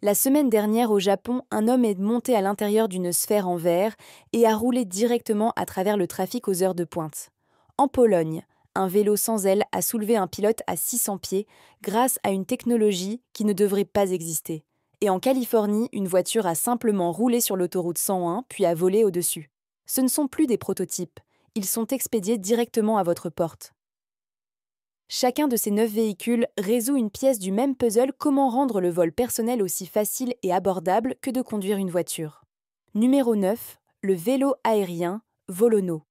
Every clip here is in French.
La semaine dernière au Japon, un homme est monté à l'intérieur d'une sphère en verre et a roulé directement à travers le trafic aux heures de pointe. En Pologne, un vélo sans aile a soulevé un pilote à 600 pieds grâce à une technologie qui ne devrait pas exister. Et en Californie, une voiture a simplement roulé sur l'autoroute 101 puis a volé au-dessus. Ce ne sont plus des prototypes, ils sont expédiés directement à votre porte. Chacun de ces 9 véhicules résout une pièce du même puzzle: comment rendre le vol personnel aussi facile et abordable que de conduire une voiture. Numéro 9, le vélo aérien Volono.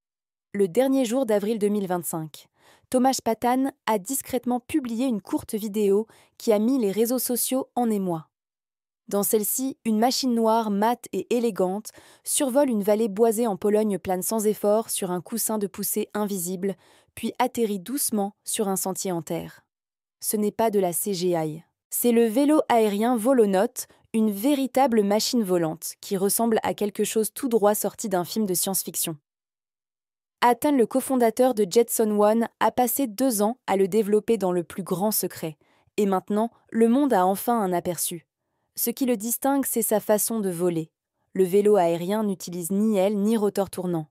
Le dernier jour d'avril 2025. Tomasz Patan a discrètement publié une courte vidéo qui a mis les réseaux sociaux en émoi. Dans celle-ci, une machine noire, mate et élégante survole une vallée boisée en Pologne, plane sans effort sur un coussin de poussée invisible, puis atterrit doucement sur un sentier en terre. Ce n'est pas de la CGI. C'est le vélo aérien Volonaut, une véritable machine volante qui ressemble à quelque chose tout droit sorti d'un film de science-fiction. Athan, le cofondateur de Jetson One, a passé 2 ans à le développer dans le plus grand secret. Et maintenant, le monde a enfin un aperçu. Ce qui le distingue, c'est sa façon de voler. Le vélo aérien n'utilise ni aile ni rotor tournant.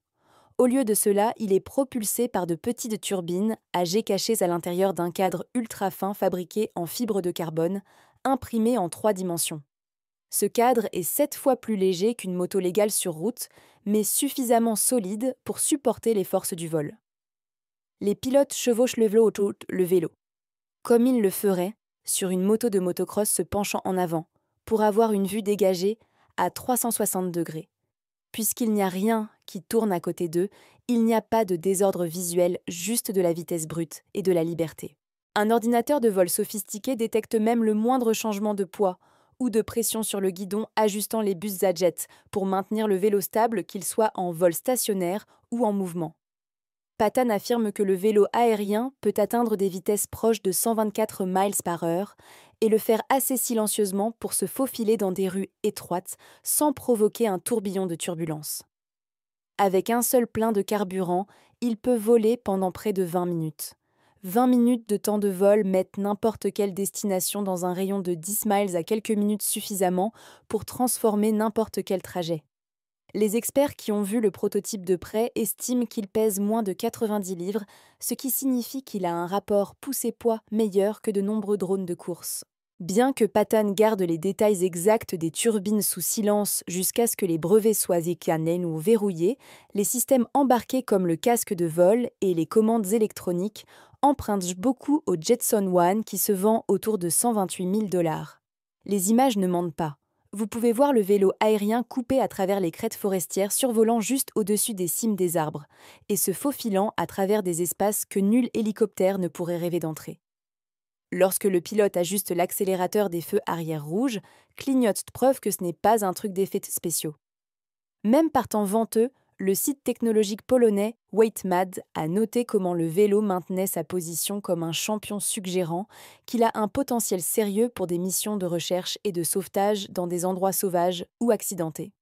Au lieu de cela, il est propulsé par de petites turbines à jet cachées à l'intérieur d'un cadre ultra fin fabriqué en fibre de carbone, imprimé en 3 dimensions. Ce cadre est 7 fois plus léger qu'une moto légale sur route, mais suffisamment solide pour supporter les forces du vol. Les pilotes chevauchent le vélo, comme ils le feraient sur une moto de motocross se penchant en avant, pour avoir une vue dégagée à 360 degrés. Puisqu'il n'y a rien qui tourne à côté d'eux, il n'y a pas de désordre visuel, juste de la vitesse brute et de la liberté. Un ordinateur de vol sophistiqué détecte même le moindre changement de poids ou de pression sur le guidon, ajustant les bus à jet pour maintenir le vélo stable, qu'il soit en vol stationnaire ou en mouvement. Patan affirme que le vélo aérien peut atteindre des vitesses proches de 124 miles par heure et le faire assez silencieusement pour se faufiler dans des rues étroites sans provoquer un tourbillon de turbulences. Avec un seul plein de carburant, il peut voler pendant près de 20 minutes. 20 minutes de temps de vol mettent n'importe quelle destination dans un rayon de 10 miles à quelques minutes suffisamment pour transformer n'importe quel trajet. Les experts qui ont vu le prototype de près estiment qu'il pèse moins de 90 livres, ce qui signifie qu'il a un rapport poussée-poids meilleur que de nombreux drones de course. Bien que Patan garde les détails exacts des turbines sous silence jusqu'à ce que les brevets soient écanés ou verrouillés, les systèmes embarqués comme le casque de vol et les commandes électroniques empruntent beaucoup au Jetson One qui se vend autour de 128 000 $. Les images ne mentent pas. Vous pouvez voir le vélo aérien coupé à travers les crêtes forestières, survolant juste au-dessus des cimes des arbres et se faufilant à travers des espaces que nul hélicoptère ne pourrait rêver d'entrer. Lorsque le pilote ajuste l'accélérateur des feux arrière rouges, clignote, preuve que ce n'est pas un truc d'effets spéciaux. Même par temps venteux, le site technologique polonais Weightmad a noté comment le vélo maintenait sa position comme un champion, suggérant qu'il a un potentiel sérieux pour des missions de recherche et de sauvetage dans des endroits sauvages ou accidentés.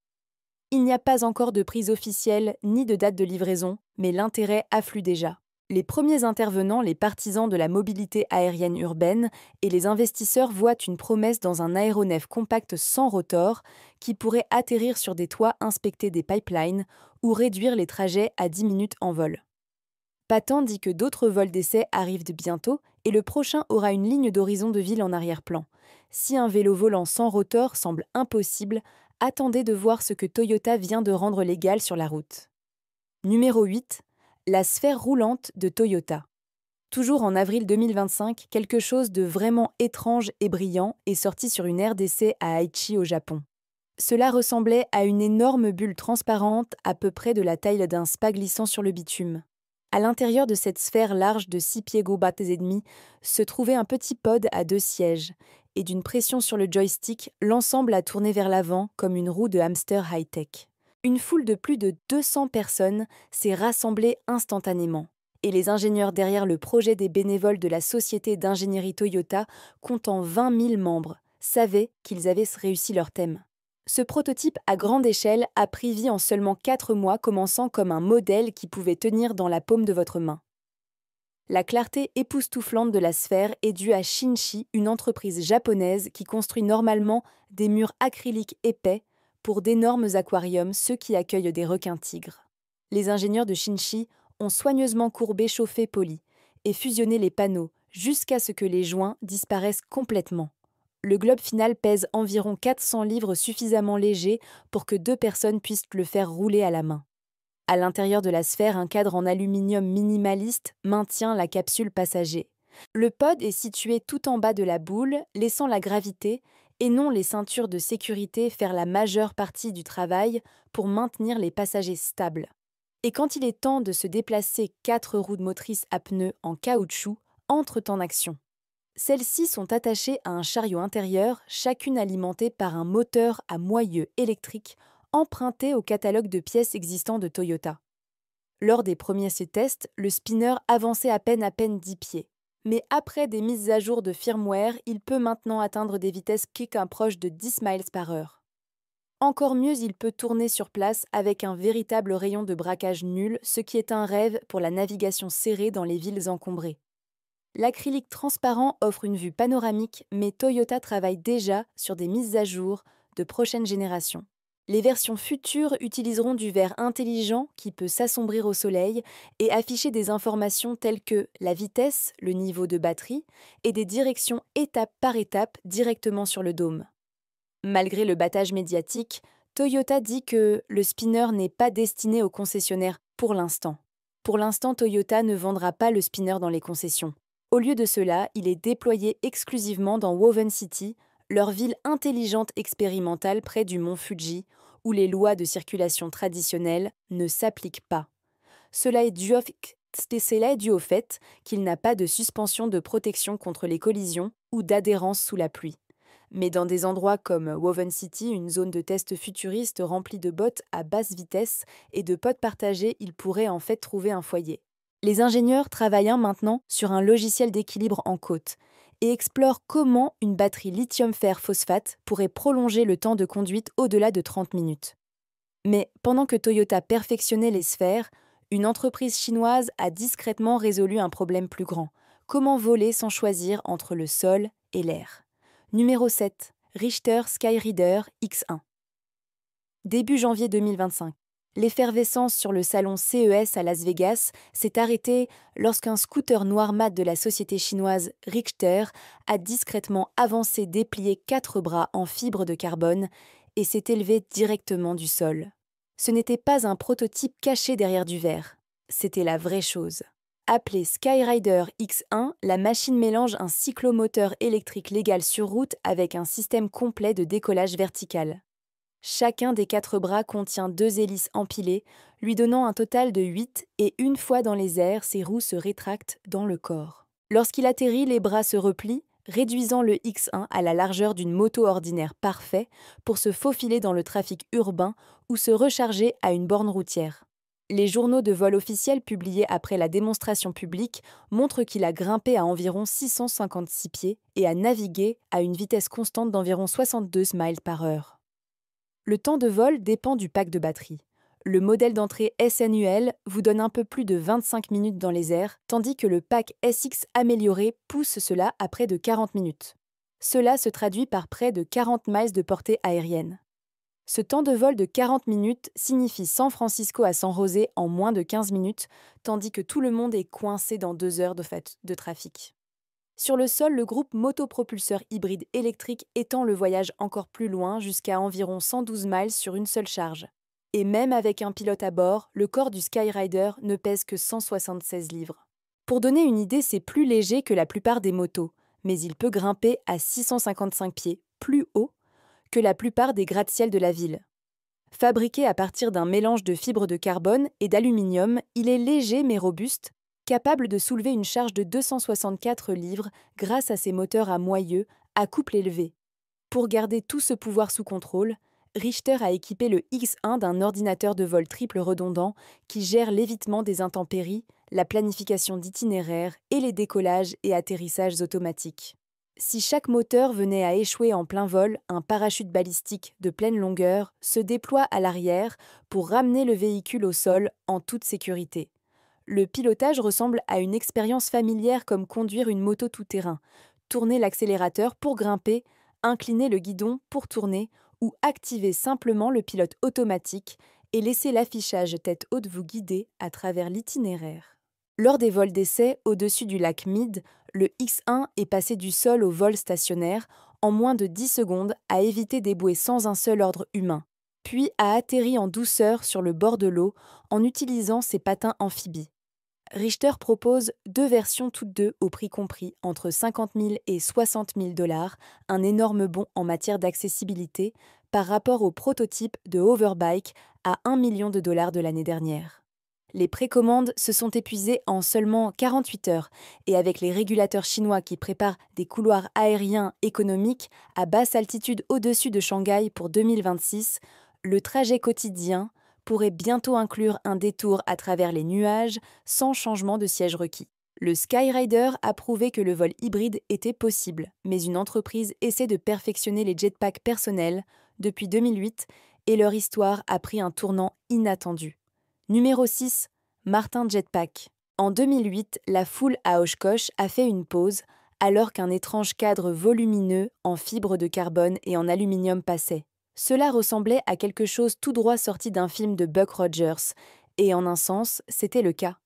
Il n'y a pas encore de prise officielle ni de date de livraison, mais l'intérêt afflue déjà. Les premiers intervenants, les partisans de la mobilité aérienne urbaine et les investisseurs voient une promesse dans un aéronef compact sans rotor qui pourrait atterrir sur des toits, inspecter des pipelines ou réduire les trajets à 10 minutes en vol. Patan dit que d'autres vols d'essai arrivent bientôt et le prochain aura une ligne d'horizon de ville en arrière-plan. Si un vélo volant sans rotor semble impossible, attendez de voir ce que Toyota vient de rendre légal sur la route. Numéro 8. La sphère roulante de Toyota. Toujours en avril 2025, quelque chose de vraiment étrange et brillant est sorti sur une aire d'essai à Aichi au Japon. Cela ressemblait à une énorme bulle transparente à peu près de la taille d'un spa glissant sur le bitume. À l'intérieur de cette sphère large de 6 pieds et demi se trouvait un petit pod à 2 sièges, et d'une pression sur le joystick, l'ensemble a tourné vers l'avant comme une roue de hamster high-tech. Une foule de plus de 200 personnes s'est rassemblée instantanément, et les ingénieurs derrière le projet des bénévoles de la société d'ingénierie Toyota, comptant 20 000 membres, savaient qu'ils avaient réussi leur thème. Ce prototype à grande échelle a pris vie en seulement 4 mois, commençant comme un modèle qui pouvait tenir dans la paume de votre main. La clarté époustouflante de la sphère est due à Shinchi, une entreprise japonaise qui construit normalement des murs acryliques épais pour d'énormes aquariums, ceux qui accueillent des requins-tigres. Les ingénieurs de Shinchi ont soigneusement courbé, chauffé, poli et fusionné les panneaux jusqu'à ce que les joints disparaissent complètement. Le globe final pèse environ 400 livres, suffisamment léger pour que 2 personnes puissent le faire rouler à la main. À l'intérieur de la sphère, un cadre en aluminium minimaliste maintient la capsule passager. Le pod est situé tout en bas de la boule, laissant la gravité, et non les ceintures de sécurité, faire la majeure partie du travail pour maintenir les passagers stables. Et quand il est temps de se déplacer, 4 roues motrices à pneus en caoutchouc entrent en action. Celles-ci sont attachées à un chariot intérieur, chacune alimentée par un moteur à moyeu électrique emprunté au catalogue de pièces existant de Toyota. Lors des premiers tests, le spinner avançait à peine 10 pieds. Mais après des mises à jour de firmware, il peut maintenant atteindre des vitesses qui approchent de 10 miles par heure. Encore mieux, il peut tourner sur place avec un véritable rayon de braquage nul, ce qui est un rêve pour la navigation serrée dans les villes encombrées. L'acrylique transparent offre une vue panoramique, mais Toyota travaille déjà sur des mises à jour de prochaine génération. Les versions futures utiliseront du verre intelligent qui peut s'assombrir au soleil et afficher des informations telles que la vitesse, le niveau de batterie et des directions étape par étape directement sur le dôme. Malgré le battage médiatique, Toyota dit que le spinner n'est pas destiné aux concessionnaires pour l'instant. Pour l'instant, Toyota ne vendra pas le spinner dans les concessions. Au lieu de cela, il est déployé exclusivement dans Woven City, leur ville intelligente expérimentale près du mont Fuji, où les lois de circulation traditionnelles ne s'appliquent pas. Cela est dû au fait qu'il n'a pas de suspension de protection contre les collisions ou d'adhérence sous la pluie. Mais dans des endroits comme Woven City, une zone de test futuriste remplie de bots à basse vitesse et de pods partagés, il pourrait en fait trouver un foyer. Les ingénieurs travaillent maintenant sur un logiciel d'équilibre en côte et explorent comment une batterie lithium-fer-phosphate pourrait prolonger le temps de conduite au-delà de 30 minutes. Mais pendant que Toyota perfectionnait les sphères, une entreprise chinoise a discrètement résolu un problème plus grand. Comment voler sans choisir entre le sol et l'air? Numéro 7. Richter Skyrider X1. Début janvier 2025. L'effervescence sur le salon CES à Las Vegas s'est arrêtée lorsqu'un scooter noir mat de la société chinoise Richter a discrètement avancé, déplié 4 bras en fibre de carbone et s'est élevé directement du sol. Ce n'était pas un prototype caché derrière du verre, c'était la vraie chose. Appelée Skyrider X1, la machine mélange un cyclomoteur électrique légal sur route avec un système complet de décollage vertical. Chacun des 4 bras contient 2 hélices empilées, lui donnant un total de 8 et une fois dans les airs, ses roues se rétractent dans le corps. Lorsqu'il atterrit, les bras se replient, réduisant le X1 à la largeur d'une moto ordinaire parfait pour se faufiler dans le trafic urbain ou se recharger à une borne routière. Les journaux de vol officiels publiés après la démonstration publique montrent qu'il a grimpé à environ 656 pieds et a navigué à une vitesse constante d'environ 62 miles par heure. Le temps de vol dépend du pack de batterie. Le modèle d'entrée SNUL vous donne un peu plus de 25 minutes dans les airs, tandis que le pack SX amélioré pousse cela à près de 40 minutes. Cela se traduit par près de 40 miles de portée aérienne. Ce temps de vol de 40 minutes signifie San Francisco à San José en moins de 15 minutes, tandis que tout le monde est coincé dans 2 heures de trafic. Sur le sol, le groupe motopropulseur hybride électrique étend le voyage encore plus loin, jusqu'à environ 112 miles sur une seule charge. Et même avec un pilote à bord, le corps du Skyrider ne pèse que 176 livres. Pour donner une idée, c'est plus léger que la plupart des motos, mais il peut grimper à 655 pieds, plus haut que la plupart des gratte-ciel de la ville. Fabriqué à partir d'un mélange de fibres de carbone et d'aluminium, il est léger mais robuste, capable de soulever une charge de 264 livres grâce à ses moteurs à moyeu à couple élevé. Pour garder tout ce pouvoir sous contrôle, Richter a équipé le X1 d'un ordinateur de vol triple redondant qui gère l'évitement des intempéries, la planification d'itinéraires et les décollages et atterrissages automatiques. Si chaque moteur venait à échouer en plein vol, un parachute balistique de pleine longueur se déploie à l'arrière pour ramener le véhicule au sol en toute sécurité. Le pilotage ressemble à une expérience familière comme conduire une moto tout-terrain. Tourner l'accélérateur pour grimper, incliner le guidon pour tourner ou activer simplement le pilote automatique et laisser l'affichage tête haute vous guider à travers l'itinéraire. Lors des vols d'essai au-dessus du lac Mead, le X1 est passé du sol au vol stationnaire en moins de 10 secondes à éviter d'ébouer sans un seul ordre humain, puis a atterri en douceur sur le bord de l'eau en utilisant ses patins amphibies. Richter propose 2 versions toutes deux au prix compris entre 50 000 et 60 000 $, un énorme bond en matière d'accessibilité par rapport au prototype de Hoverbike à 1 million de dollars de l'année dernière. Les précommandes se sont épuisées en seulement 48 heures et avec les régulateurs chinois qui préparent des couloirs aériens économiques à basse altitude au-dessus de Shanghai pour 2026, le trajet quotidien pourrait bientôt inclure un détour à travers les nuages sans changement de siège requis. Le Skyrider a prouvé que le vol hybride était possible, mais une entreprise essaie de perfectionner les jetpacks personnels depuis 2008 et leur histoire a pris un tournant inattendu. Numéro 6, Martin Jetpack. En 2008, la foule à Oshkosh a fait une pause alors qu'un étrange cadre volumineux en fibre de carbone et en aluminium passait. Cela ressemblait à quelque chose tout droit sorti d'un film de Buck Rogers, et en un sens, c'était le cas.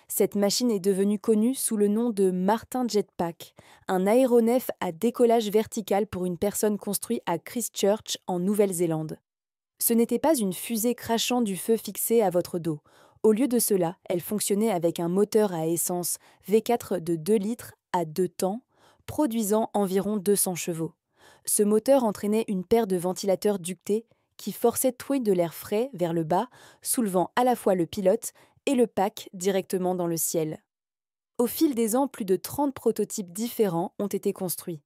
Cette machine est devenue connue sous le nom de Martin Jetpack, un aéronef à décollage vertical pour une personne construit à Christchurch en Nouvelle-Zélande. Ce n'était pas une fusée crachant du feu fixée à votre dos. Au lieu de cela, elle fonctionnait avec un moteur à essence V4 de 2 litres à 2 temps, produisant environ 200 chevaux. Ce moteur entraînait une paire de ventilateurs ductés qui forçaient tout de l'air frais vers le bas, soulevant à la fois le pilote et le pack directement dans le ciel. Au fil des ans, plus de 30 prototypes différents ont été construits.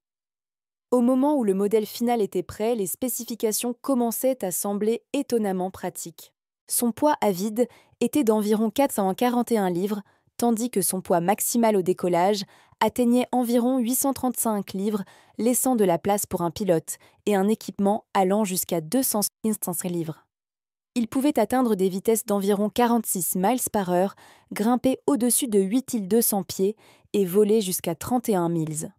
Au moment où le modèle final était prêt, les spécifications commençaient à sembler étonnamment pratiques. Son poids à vide était d'environ 441 livres, tandis que son poids maximal au décollage atteignait environ 835 livres, laissant de la place pour un pilote et un équipement allant jusqu'à 215 livres. Il pouvait atteindre des vitesses d'environ 46 miles par heure, grimper au-dessus de 8200 pieds et voler jusqu'à 31 miles.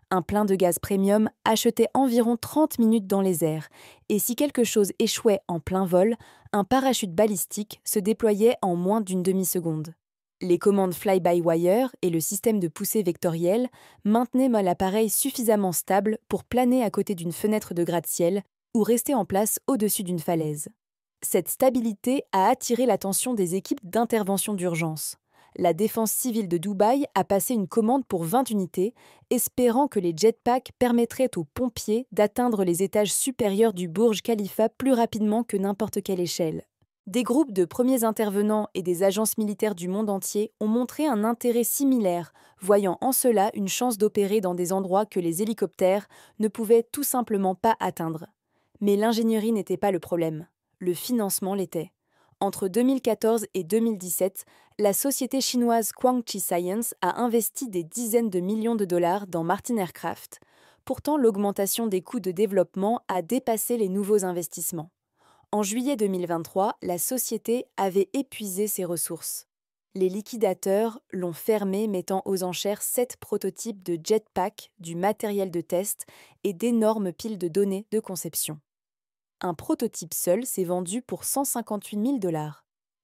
Un plein de gaz premium achetait environ 30 minutes dans les airs, et si quelque chose échouait en plein vol, un parachute balistique se déployait en moins d'une demi-seconde. Les commandes fly-by-wire et le système de poussée vectorielle maintenaient l'appareil suffisamment stable pour planer à côté d'une fenêtre de gratte-ciel ou rester en place au-dessus d'une falaise. Cette stabilité a attiré l'attention des équipes d'intervention d'urgence. La défense civile de Dubaï a passé une commande pour 20 unités, espérant que les jetpacks permettraient aux pompiers d'atteindre les étages supérieurs du Burj Khalifa plus rapidement que n'importe quelle échelle. Des groupes de premiers intervenants et des agences militaires du monde entier ont montré un intérêt similaire, voyant en cela une chance d'opérer dans des endroits que les hélicoptères ne pouvaient tout simplement pas atteindre. Mais l'ingénierie n'était pas le problème. Le financement l'était. Entre 2014 et 2017, la société chinoise Guangqi Science a investi des dizaines de millions de dollars dans Martin Aircraft. Pourtant, l'augmentation des coûts de développement a dépassé les nouveaux investissements. En juillet 2023, la société avait épuisé ses ressources. Les liquidateurs l'ont fermé, mettant aux enchères 7 prototypes de jetpack, du matériel de test et d'énormes piles de données de conception. Un prototype seul s'est vendu pour 158 000 $.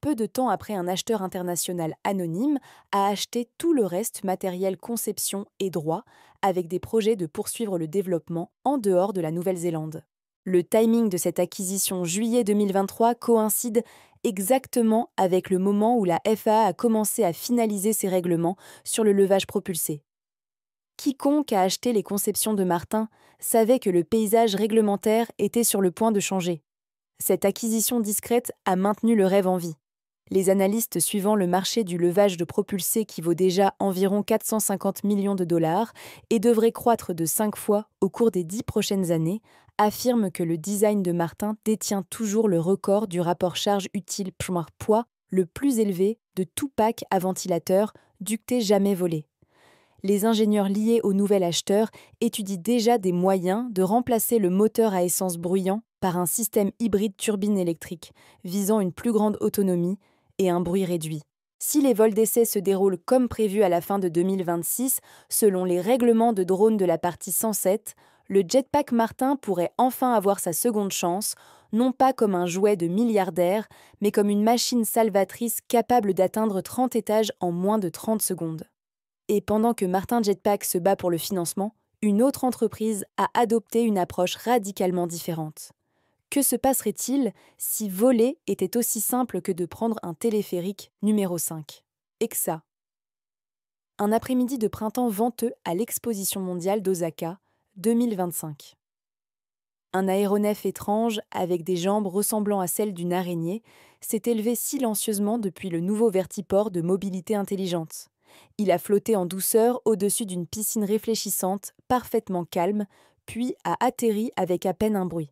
Peu de temps après, un acheteur international anonyme a acheté tout le reste matériel conception et droit, avec des projets de poursuivre le développement en dehors de la Nouvelle-Zélande. Le timing de cette acquisition juillet 2023 coïncide exactement avec le moment où la FAA a commencé à finaliser ses règlements sur le levage propulsé. Quiconque a acheté les conceptions de Martin savait que le paysage réglementaire était sur le point de changer. Cette acquisition discrète a maintenu le rêve en vie. Les analystes suivant le marché du levage de propulsé qui vaut déjà environ 450 millions de dollars et devrait croître de 5 fois au cours des 10 prochaines années, affirment que le design de Martin détient toujours le record du rapport charge utile poids le plus élevé de tout pack à ventilateur ducté jamais volé. Les ingénieurs liés au nouvel acheteur étudient déjà des moyens de remplacer le moteur à essence bruyant par un système hybride turbine électrique, visant une plus grande autonomie et un bruit réduit. Si les vols d'essai se déroulent comme prévu à la fin de 2026, selon les règlements de drone de la partie 107, le jetpack Martin pourrait enfin avoir sa seconde chance, non pas comme un jouet de milliardaire, mais comme une machine salvatrice capable d'atteindre 30 étages en moins de 30 secondes. Et pendant que Martin Jetpack se bat pour le financement, une autre entreprise a adopté une approche radicalement différente. Que se passerait-il si voler était aussi simple que de prendre un téléphérique numéro 5 EXA. Un après-midi de printemps venteux à l'exposition mondiale d'Osaka, 2025. Un aéronef étrange, avec des jambes ressemblant à celles d'une araignée, s'est élevé silencieusement depuis le nouveau vertiport de mobilité intelligente. Il a flotté en douceur au-dessus d'une piscine réfléchissante, parfaitement calme, puis a atterri avec à peine un bruit.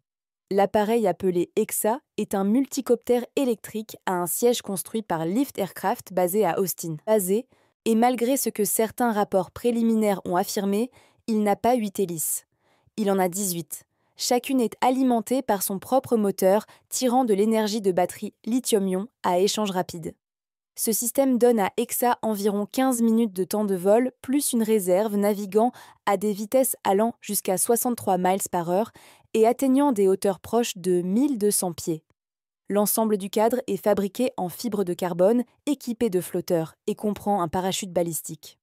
L'appareil appelé EXA est un multicoptère électrique à un siège construit par Lift Aircraft basé à Austin. Et malgré ce que certains rapports préliminaires ont affirmé, il n'a pas 8 hélices. Il en a 18. Chacune est alimentée par son propre moteur, tirant de l'énergie de batterie lithium-ion à échange rapide. Ce système donne à EXA environ 15 minutes de temps de vol, plus une réserve naviguant à des vitesses allant jusqu'à 63 miles par heure et atteignant des hauteurs proches de 1200 pieds. L'ensemble du cadre est fabriqué en fibre de carbone, équipé de flotteurs et comprend un parachute balistique.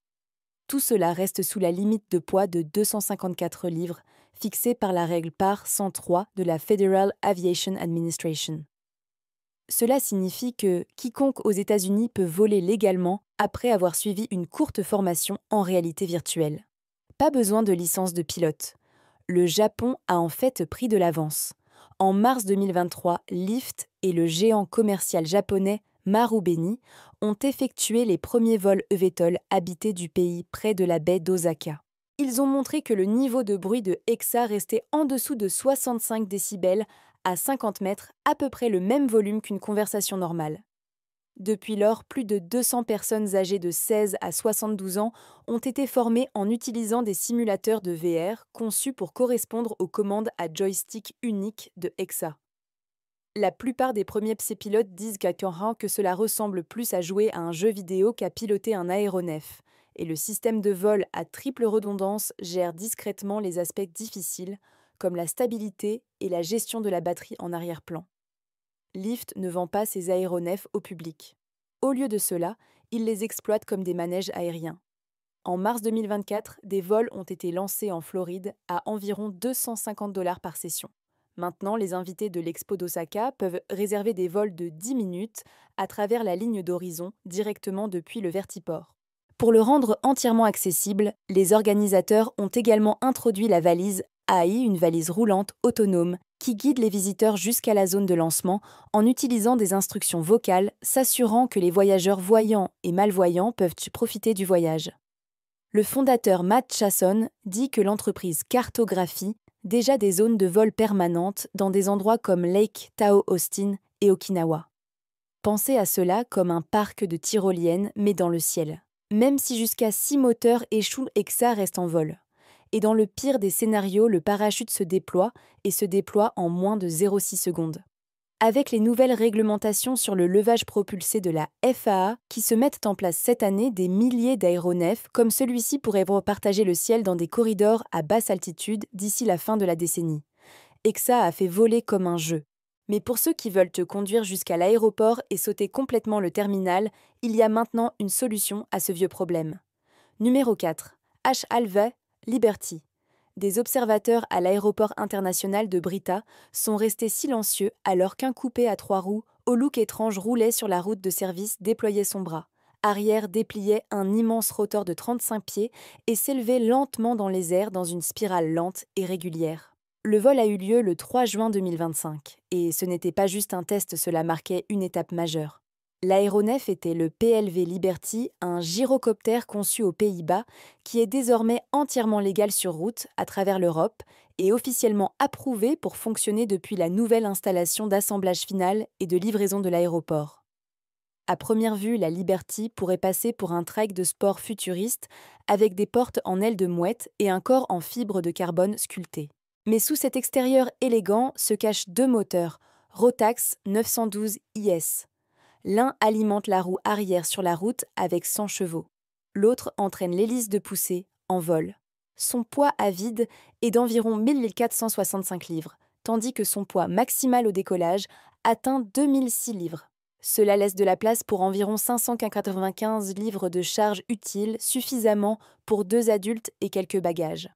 Tout cela reste sous la limite de poids de 254 livres, fixée par la règle PAR 103 de la Federal Aviation Administration. Cela signifie que quiconque aux États-Unis peut voler légalement après avoir suivi une courte formation en réalité virtuelle. Pas besoin de licence de pilote. Le Japon a en fait pris de l'avance. En mars 2023, Lyft et le géant commercial japonais Marubeni ont effectué les premiers vols eVTOL habités du pays près de la baie d'Osaka. Ils ont montré que le niveau de bruit de EXA restait en dessous de 65 décibels à 50 mètres, à peu près le même volume qu'une conversation normale. Depuis lors, plus de 200 personnes âgées de 16 à 72 ans ont été formées en utilisant des simulateurs de VR conçus pour correspondre aux commandes à joystick unique de EXA. La plupart des premiers psy-pilotes disent que cela ressemble plus à jouer à un jeu vidéo qu'à piloter un aéronef, et le système de vol à triple redondance gère discrètement les aspects difficiles, comme la stabilité et la gestion de la batterie en arrière-plan. Lyft ne vend pas ses aéronefs au public. Au lieu de cela, il les exploite comme des manèges aériens. En mars 2024, des vols ont été lancés en Floride à environ 250 $ par session. Maintenant, les invités de l'Expo d'Osaka peuvent réserver des vols de 10 minutes à travers la ligne d'horizon directement depuis le vertiport. Pour le rendre entièrement accessible, les organisateurs ont également introduit la valise AI, une valise roulante autonome qui guide les visiteurs jusqu'à la zone de lancement en utilisant des instructions vocales, s'assurant que les voyageurs voyants et malvoyants peuvent profiter du voyage. Le fondateur Matt Chasson dit que l'entreprise cartographie déjà des zones de vol permanentes dans des endroits comme Lake Tahoe Austin et Okinawa. Pensez à cela comme un parc de tyroliennes mais dans le ciel. Même si jusqu'à 6 moteurs échouent, EXA reste en vol. Et dans le pire des scénarios, le parachute se déploie en moins de 0,6 secondes. Avec les nouvelles réglementations sur le levage propulsé de la FAA qui se mettent en place cette année, des milliers d'aéronefs comme celui-ci pourraient partager le ciel dans des corridors à basse altitude d'ici la fin de la décennie. EXA a fait voler comme un jeu. Mais pour ceux qui veulent te conduire jusqu'à l'aéroport et sauter complètement le terminal, il y a maintenant une solution à ce vieux problème. Numéro 4. H-Alva Liberty. Des observateurs à l'aéroport international de Brita sont restés silencieux alors qu'un coupé à 3 roues, au look étrange, roulait sur la route de service, déployait son bras. Arrière dépliait un immense rotor de 35 pieds et s'élevait lentement dans les airs dans une spirale lente et régulière. Le vol a eu lieu le 3 juin 2025, et ce n'était pas juste un test, cela marquait une étape majeure. L'aéronef était le PLV Liberty, un gyrocoptère conçu aux Pays-Bas qui est désormais entièrement légal sur route à travers l'Europe et officiellement approuvé pour fonctionner depuis la nouvelle installation d'assemblage final et de livraison de l'aéroport. À première vue, la Liberty pourrait passer pour un trike de sport futuriste avec des portes en aile de mouette et un corps en fibre de carbone sculpté. Mais sous cet extérieur élégant se cachent 2 moteurs, Rotax 912 IS. L'un alimente la roue arrière sur la route avec 100 chevaux. L'autre entraîne l'hélice de poussée en vol. Son poids à vide est d'environ 1465 livres, tandis que son poids maximal au décollage atteint 2006 livres. Cela laisse de la place pour environ 595 livres de charge utile, suffisamment pour 2 adultes et quelques bagages.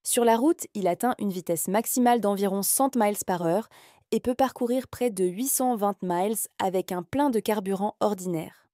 Sur la route, il atteint une vitesse maximale d'environ 100 miles par heure et peut parcourir près de 820 miles avec un plein de carburant ordinaire.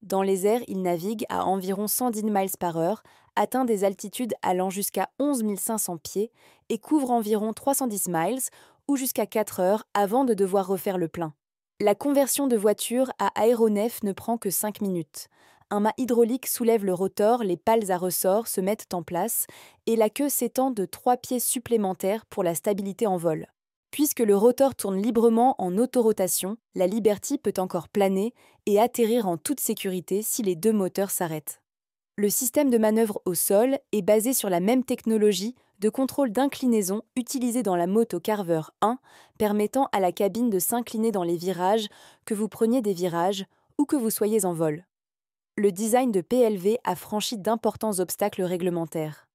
Dans les airs, il navigue à environ 110 miles par heure, atteint des altitudes allant jusqu'à 11 500 pieds et couvre environ 310 miles ou jusqu'à 4 heures avant de devoir refaire le plein. La conversion de voiture à aéronef ne prend que 5 minutes. Un mât hydraulique soulève le rotor, les pales à ressort se mettent en place et la queue s'étend de 3 pieds supplémentaires pour la stabilité en vol. Puisque le rotor tourne librement en autorotation, la Liberty peut encore planer et atterrir en toute sécurité si les 2 moteurs s'arrêtent. Le système de manœuvre au sol est basé sur la même technologie de contrôle d'inclinaison utilisée dans la moto Carver 1, permettant à la cabine de s'incliner dans les virages, que vous preniez des virages ou que vous soyez en vol. Le design de PLV a franchi d'importants obstacles réglementaires.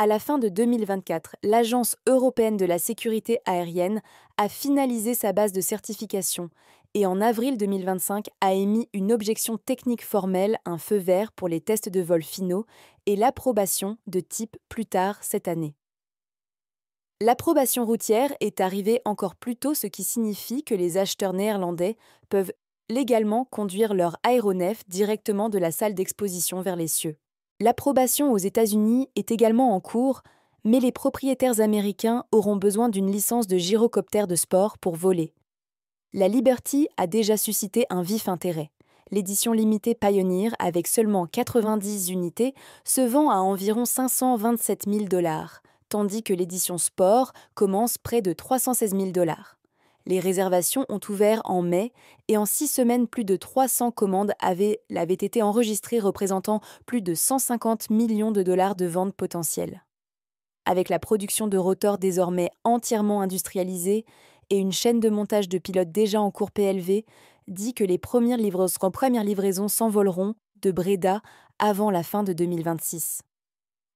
À la fin de 2024, l'Agence européenne de la sécurité aérienne a finalisé sa base de certification et en avril 2025 a émis une objection technique formelle, un feu vert pour les tests de vol finaux et l'approbation de type plus tard cette année. L'approbation routière est arrivée encore plus tôt, ce qui signifie que les acheteurs néerlandais peuvent légalement conduire leur aéronef directement de la salle d'exposition vers les cieux. L'approbation aux États-Unis est également en cours, mais les propriétaires américains auront besoin d'une licence de gyrocoptère de sport pour voler. La Liberty a déjà suscité un vif intérêt. L'édition limitée Pioneer, avec seulement 90 unités, se vend à environ 527 000 $, tandis que l'édition Sport commence près de 316 000 $. Les réservations ont ouvert en mai et en 6 semaines, plus de 300 commandes avaient été enregistrées, représentant plus de 150 millions de dollars de ventes potentielles. Avec la production de rotors désormais entièrement industrialisée et une chaîne de montage de pilotes déjà en cours PLV, dit que les premières livraisons s'envoleront de Breda avant la fin de 2026.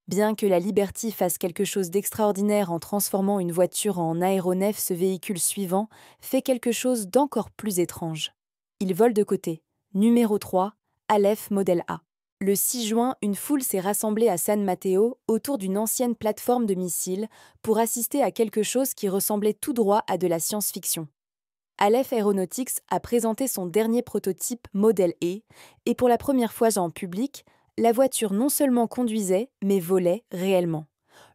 Bien que la Liberty fasse quelque chose d'extraordinaire en transformant une voiture en aéronef, ce véhicule suivant fait quelque chose d'encore plus étrange. Il vole de côté. Numéro 3, Aleph Model A. Le 6 juin, une foule s'est rassemblée à San Mateo autour d'une ancienne plateforme de missiles pour assister à quelque chose qui ressemblait tout droit à de la science-fiction. Aleph Aeronautics a présenté son dernier prototype Model A et pour la première fois en public, la voiture non seulement conduisait, mais volait réellement.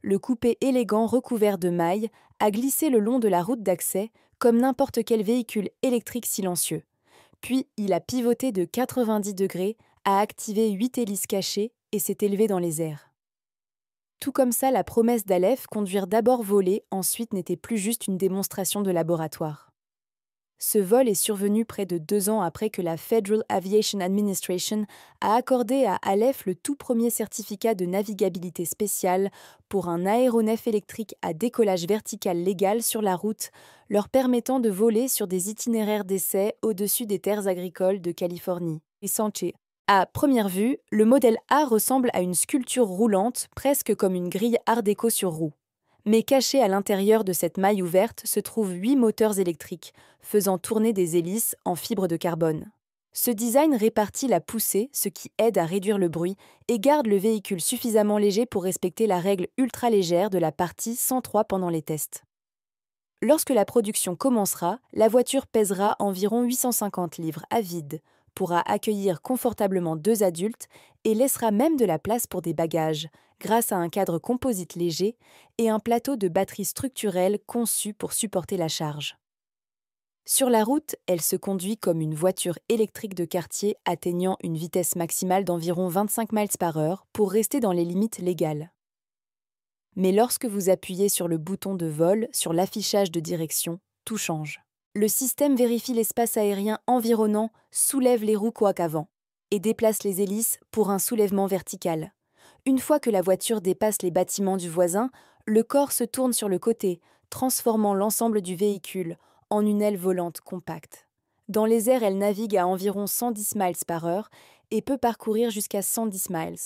Le coupé élégant recouvert de mailles a glissé le long de la route d'accès comme n'importe quel véhicule électrique silencieux. Puis il a pivoté de 90 degrés, a activé 8 hélices cachées et s'est élevé dans les airs. Tout comme ça, la promesse d'Aleph, conduire d'abord voler, ensuite n'était plus juste une démonstration de laboratoire. Ce vol est survenu près de 2 ans après que la Federal Aviation Administration a accordé à Aleph le tout premier certificat de navigabilité spéciale pour un aéronef électrique à décollage vertical légal sur la route, leur permettant de voler sur des itinéraires d'essai au-dessus des terres agricoles de Californie et Sanchez. À première vue, le modèle A ressemble à une sculpture roulante, presque comme une grille art déco sur roue. Mais cachés à l'intérieur de cette maille ouverte se trouvent 8 moteurs électriques, faisant tourner des hélices en fibre de carbone. Ce design répartit la poussée, ce qui aide à réduire le bruit, et garde le véhicule suffisamment léger pour respecter la règle ultra légère de la partie 103 pendant les tests. Lorsque la production commencera, la voiture pèsera environ 850 livres à vide, pourra accueillir confortablement 2 adultes et laissera même de la place pour des bagages, grâce à un cadre composite léger et un plateau de batterie structurelle conçu pour supporter la charge. Sur la route, elle se conduit comme une voiture électrique de quartier atteignant une vitesse maximale d'environ 25 miles par heure pour rester dans les limites légales. Mais lorsque vous appuyez sur le bouton de vol, sur l'affichage de direction, tout change. Le système vérifie l'espace aérien environnant, soulève les roues quoiqu'avant et déplace les hélices pour un soulèvement vertical. Une fois que la voiture dépasse les bâtiments du voisin, le corps se tourne sur le côté, transformant l'ensemble du véhicule en une aile volante compacte. Dans les airs, elle navigue à environ 110 miles par heure et peut parcourir jusqu'à 110 miles.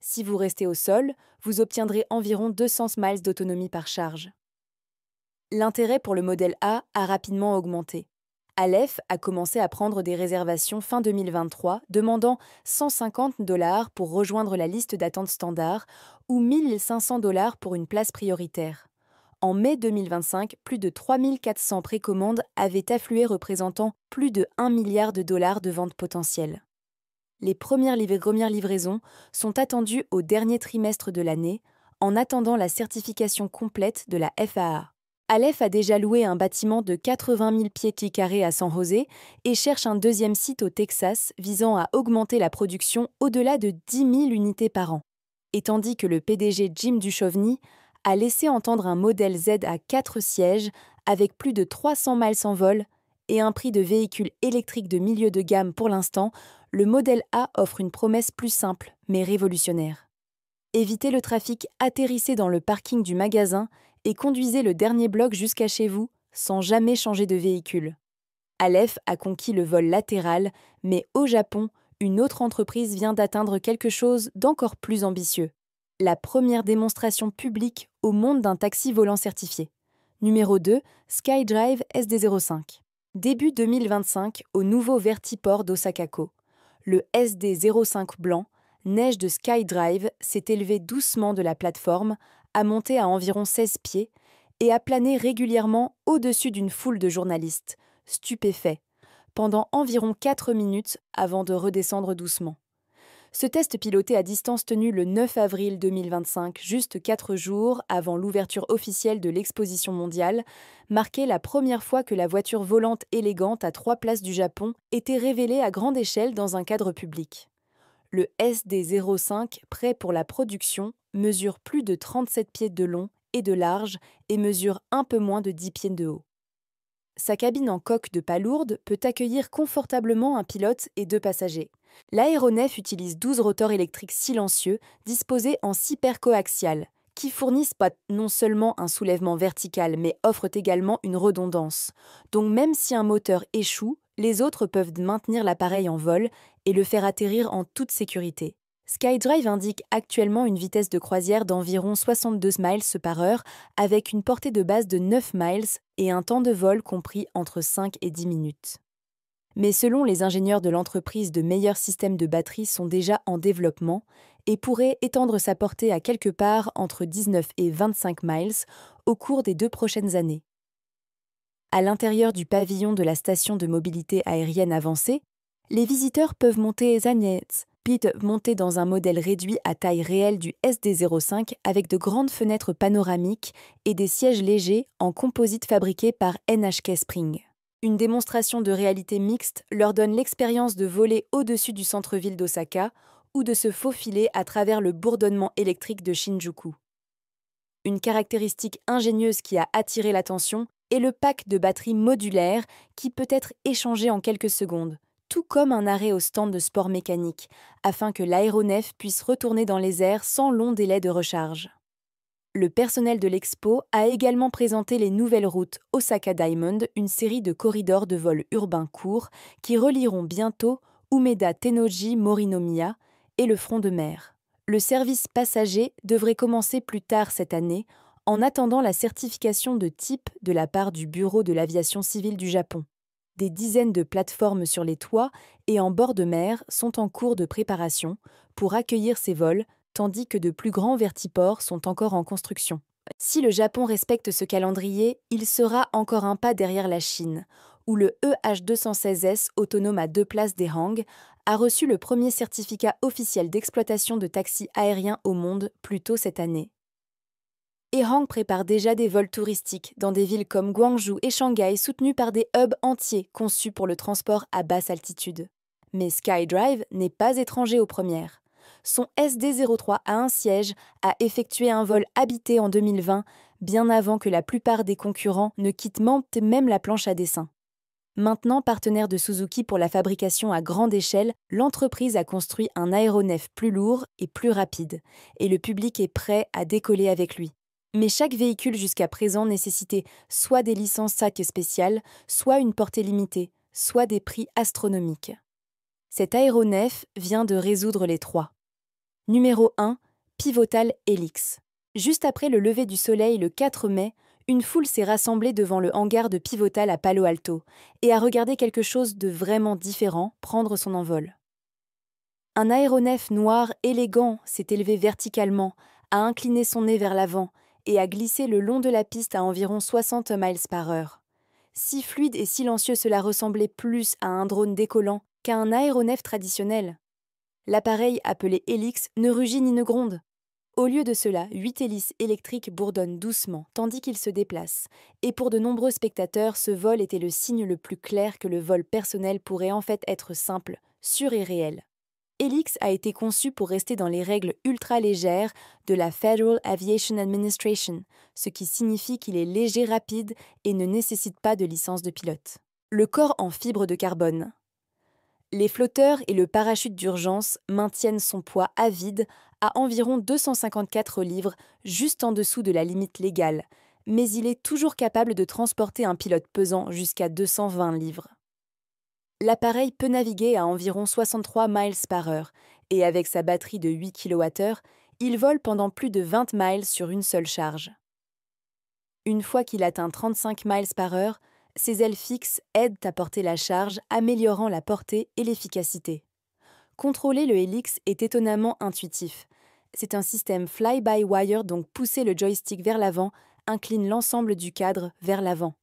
Si vous restez au sol, vous obtiendrez environ 200 miles d'autonomie par charge. L'intérêt pour le modèle A a rapidement augmenté. Aleph a commencé à prendre des réservations fin 2023, demandant 150 $ pour rejoindre la liste d'attente standard ou 1 500 $ pour une place prioritaire. En mai 2025, plus de 3 400 précommandes avaient afflué représentant plus de 1 milliard de dollars de ventes potentielles. Les premières livraisons sont attendues au dernier trimestre de l'année, en attendant la certification complète de la FAA. Aleph a déjà loué un bâtiment de 80 000 pieds carrés à San José et cherche un deuxième site au Texas visant à augmenter la production au-delà de 10 000 unités par an. Et tandis que le PDG Jim Duchovny a laissé entendre un modèle Z à 4 sièges avec plus de 300 miles en vol et un prix de véhicule électrique de milieu de gamme pour l'instant, le modèle A offre une promesse plus simple mais révolutionnaire. Évitez le trafic, atterrissez dans le parking du magasin et conduisez le dernier bloc jusqu'à chez vous sans jamais changer de véhicule. Aleph a conquis le vol latéral, mais au Japon, une autre entreprise vient d'atteindre quelque chose d'encore plus ambitieux. La première démonstration publique au monde d'un taxi volant certifié. Numéro 2, SkyDrive SD05. Début 2025 au nouveau vertiport d'Osakako. Le SD05 blanc, neige de SkyDrive, s'est élevé doucement de la plateforme, a monté à environ 16 pieds et a plané régulièrement au-dessus d'une foule de journalistes, stupéfaits, pendant environ 4 minutes avant de redescendre doucement. Ce test piloté à distance tenu le 9 avril 2025, juste 4 jours avant l'ouverture officielle de l'exposition mondiale, marquait la première fois que la voiture volante élégante à 3 places du Japon était révélée à grande échelle dans un cadre public. Le SD05, prêt pour la production, mesure plus de 37 pieds de long et de large et mesure un peu moins de 10 pieds de haut. Sa cabine en coque de palourde peut accueillir confortablement un pilote et 2 passagers. L'aéronef utilise 12 rotors électriques silencieux disposés en 6 paires coaxiales, qui fournissent pas non seulement un soulèvement vertical mais offrent également une redondance. Donc même si un moteur échoue, les autres peuvent maintenir l'appareil en vol et le faire atterrir en toute sécurité. SkyDrive indique actuellement une vitesse de croisière d'environ 62 miles par heure avec une portée de base de 9 miles et un temps de vol compris entre 5 et 10 minutes. Mais selon les ingénieurs de l'entreprise, de meilleurs systèmes de batterie sont déjà en développement et pourraient étendre sa portée à quelque part entre 19 et 25 miles au cours des 2 prochaines années. À l'intérieur du pavillon de la station de mobilité aérienne avancée, les visiteurs peuvent monter monter dans un modèle réduit à taille réelle du SD05 avec de grandes fenêtres panoramiques et des sièges légers en composite fabriqués par NHK Spring. Une démonstration de réalité mixte leur donne l'expérience de voler au-dessus du centre-ville d'Osaka ou de se faufiler à travers le bourdonnement électrique de Shinjuku. Une caractéristique ingénieuse qui a attiré l'attention est le pack de batterie modulaire qui peut être échangé en quelques secondes, tout comme un arrêt au stand de sport mécanique, afin que l'aéronef puisse retourner dans les airs sans long délai de recharge. Le personnel de l'expo a également présenté les nouvelles routes Osaka Diamond, une série de corridors de vol urbain courts qui relieront bientôt Umeda Tennoji Morinomiya et le front de mer. Le service passager devrait commencer plus tard cette année, en attendant la certification de type de la part du Bureau de l'aviation civile du Japon. Des dizaines de plateformes sur les toits et en bord de mer sont en cours de préparation pour accueillir ces vols, tandis que de plus grands vertiports sont encore en construction. Si le Japon respecte ce calendrier, il sera encore un pas derrière la Chine, où le EH216S autonome à 2 places d'Ehang a reçu le premier certificat officiel d'exploitation de taxis aériens au monde plus tôt cette année. Ehang prépare déjà des vols touristiques dans des villes comme Guangzhou et Shanghai soutenus par des hubs entiers conçus pour le transport à basse altitude. Mais SkyDrive n'est pas étranger aux premières. Son SD03 à un siège a effectué un vol habité en 2020, bien avant que la plupart des concurrents ne quittent même la planche à dessin. Maintenant partenaire de Suzuki pour la fabrication à grande échelle, l'entreprise a construit un aéronef plus lourd et plus rapide, et le public est prêt à décoller avec lui. Mais chaque véhicule jusqu'à présent nécessitait soit des licences SAC spéciales, soit une portée limitée, soit des prix astronomiques. Cet aéronef vient de résoudre les trois. Numéro 1. Pivotal Helix. Juste après le lever du soleil le 4 mai, une foule s'est rassemblée devant le hangar de Pivotal à Palo Alto et a regardé quelque chose de vraiment différent prendre son envol. Un aéronef noir élégant s'est élevé verticalement, a incliné son nez vers l'avant et a glissé le long de la piste à environ 60 miles par heure. Si fluide et silencieux, cela ressemblait plus à un drone décollant qu'à un aéronef traditionnel. L'appareil, appelé Helix, ne rugit ni ne gronde. Au lieu de cela, 8 hélices électriques bourdonnent doucement tandis qu'il se déplace. Et pour de nombreux spectateurs, ce vol était le signe le plus clair que le vol personnel pourrait en fait être simple, sûr et réel. Helix a été conçu pour rester dans les règles ultra-légères de la Federal Aviation Administration, ce qui signifie qu'il est léger, rapide et ne nécessite pas de licence de pilote. Le corps en fibre de carbone. Les flotteurs et le parachute d'urgence maintiennent son poids à vide à environ 254 livres, juste en dessous de la limite légale, mais il est toujours capable de transporter un pilote pesant jusqu'à 220 livres. L'appareil peut naviguer à environ 63 miles par heure et avec sa batterie de 8 kWh, il vole pendant plus de 20 miles sur une seule charge. Une fois qu'il atteint 35 miles par heure, ses ailes fixes aident à porter la charge, améliorant la portée et l'efficacité. Contrôler le Helix est étonnamment intuitif. C'est un système fly-by-wire, donc pousser le joystick vers l'avant incline l'ensemble du cadre vers l'avant.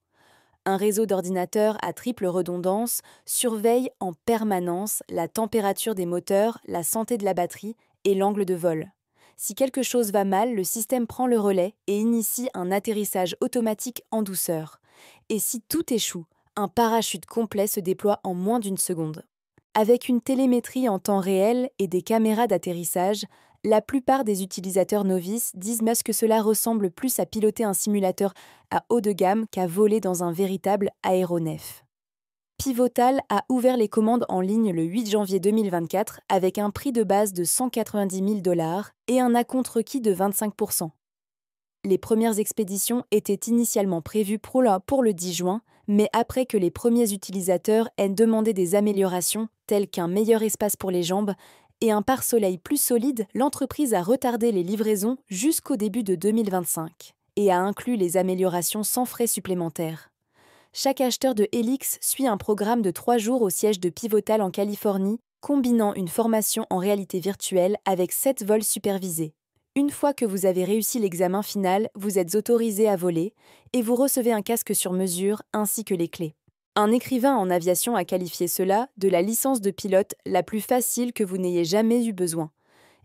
Un réseau d'ordinateurs à triple redondance surveille en permanence la température des moteurs, la santé de la batterie et l'angle de vol. Si quelque chose va mal, le système prend le relais et initie un atterrissage automatique en douceur. Et si tout échoue, un parachute complet se déploie en moins d'une seconde. Avec une télémétrie en temps réel et des caméras d'atterrissage, la plupart des utilisateurs novices disent que cela ressemble plus à piloter un simulateur à haut de gamme qu'à voler dans un véritable aéronef. Pivotal a ouvert les commandes en ligne le 8 janvier 2024 avec un prix de base de 190 000 $ et un acompte requis de 25%. Les premières expéditions étaient initialement prévues pour le 10 juin, mais après que les premiers utilisateurs aient demandé des améliorations telles qu'un meilleur espace pour les jambes et un pare-soleil plus solide, l'entreprise a retardé les livraisons jusqu'au début de 2025 et a inclus les améliorations sans frais supplémentaires. Chaque acheteur de Helix suit un programme de 3 jours au siège de Pivotal en Californie, combinant une formation en réalité virtuelle avec 7 vols supervisés. Une fois que vous avez réussi l'examen final, vous êtes autorisé à voler et vous recevez un casque sur mesure ainsi que les clés. Un écrivain en aviation a qualifié cela de la licence de pilote la plus facile que vous n'ayez jamais eu besoin.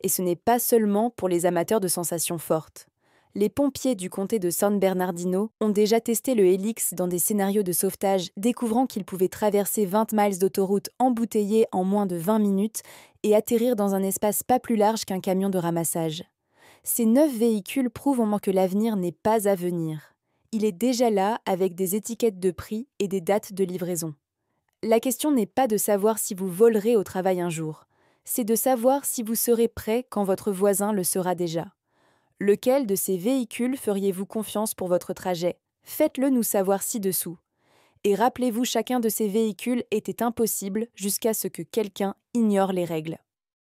Et ce n'est pas seulement pour les amateurs de sensations fortes. Les pompiers du comté de San Bernardino ont déjà testé le Helix dans des scénarios de sauvetage, découvrant qu'ils pouvaient traverser 20 miles d'autoroute embouteillée en moins de 20 minutes et atterrir dans un espace pas plus large qu'un camion de ramassage. Ces 9 véhicules prouvent que l'avenir n'est pas à venir. Il est déjà là avec des étiquettes de prix et des dates de livraison. La question n'est pas de savoir si vous volerez au travail un jour, c'est de savoir si vous serez prêt quand votre voisin le sera déjà. Lequel de ces véhicules feriez-vous confiance pour votre trajet? Faites-le nous savoir ci-dessous. Et rappelez-vous, chacun de ces véhicules était impossible jusqu'à ce que quelqu'un ignore les règles.